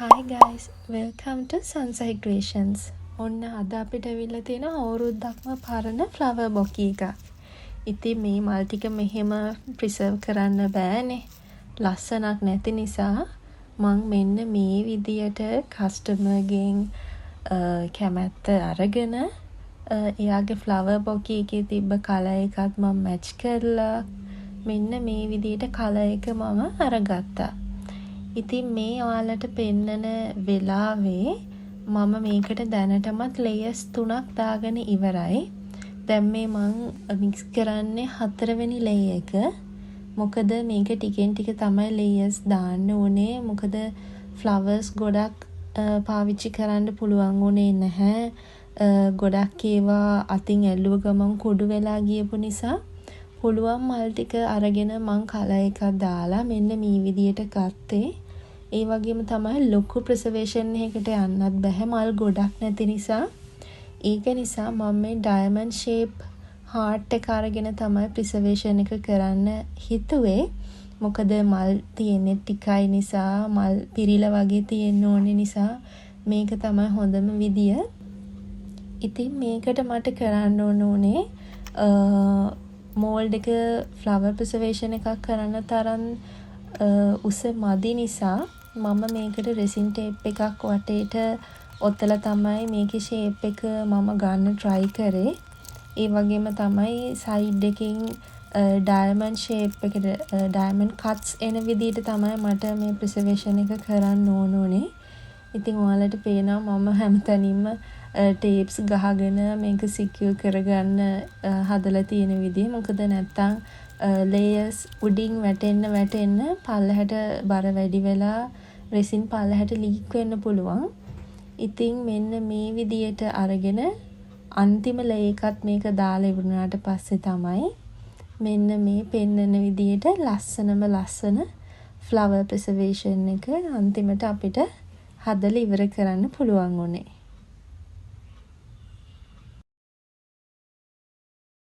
Hi guys, welcome to Sunset Creations. ඔන්න අද අපිට ඇවිල්ලා තියෙන අවුරුද්දක්ම පරණ flower bouquet එකක්. ඉතින් මේ මල් ටික මෙහෙම preserve කරන්න බෑනේ. ලස්සනක් නැති නිසා මං මෙන්න මේ විදියට customer ගෙන් කැමැත්ත අරගෙන එයාගේ flower bouquet එකේ තිබ්බ colour එකත් මම match කරලා මෙන්න මේ විදියට colour එක මම අරගත්තා. ඉතින් මේ ඔයාලට පෙන්නන වෙලාවේ මම මේකට දැනටමත් layers 3ක් දාගෙන ඉවරයි. දැන් මේ මං mix කරන්නේ 4 වෙනි layer එක. මොකද මේක ටිකෙන් ටික තමයි layers දාන්න ඕනේ. මොකද flowers ගොඩක් පාවිච්චි කරන්න පුළුවන් උනේ නැහැ. ගොඩක් ඒවා අතින් ඇල්ලුව ගමන් කුඩු වෙලා ගියපු නිසා පුළුවන් මල් ටික අරගෙන මං කලර් එකක් දාලා මෙන්න මේ විදියට ගත්තේ. ඒ වගේම තමයි ලොකු ප්‍රිසර්වේෂන් එකකට යන්නත් බෑ මල් ගොඩක් නැති නිසා. ඒක නිසා මම මේ ඩයමන්ඩ් ෂේප් හાર્ට් එක අරගෙන තමයි ප්‍රිසර්වේෂන් එක කරන්න හිතුවේ. මොකද මල් තියෙන්නේ ටිකයි නිසා මල් පිරීලා වගේ තියෙන්න ඕනේ නිසා මේක තමයි හොඳම විදිය. ඉතින් මේකට මට කරන්න ඕනේ මෝල්ඩ් එක ෆ්ලවර් ප්‍රිසර්වේෂන් එකක් කරන්න තරම් උස මදි නිසා මම මේකට රෙසින් ටේප් එකක් වටේට ඔතලා තමයි මේකේ ෂේප් එක මම ගන්න try කරේ. ඒ වගේම තමයි සයිඩ් එකකින් ඩයමන්ඩ් ෂේප් එකට ඩයමන්ඩ් කට්ස් එන විදිහට තමයි මට මේ ප්‍රිසර්වේෂන් එක කරන්න ඕනේ. ඉතින් ඔයාලට පේනවා මම හැමතැනින්ම ටේප්ස් ගහගෙන මේක සිකියුර් කරගන්න හදලා තියෙන විදිහ. මොකද නැත්තම් layers උඩින් වැටෙන්න පල්ලහැට බර වැඩි වෙලා රෙසින් පල්ලහැට ලීක් වෙන්න පුළුවන්. ඉතින් මෙන්න මේ විදියට අරගෙන අන්තිම layer එකත් මේක දාලා ඉවරනාට පස්සේ තමයි මෙන්න මේ පෙන්නන විදියට ලස්සන flower preservation එක අන්තිමට අපිට හදලා ඉවර කරන්න පුළුවන් උනේ.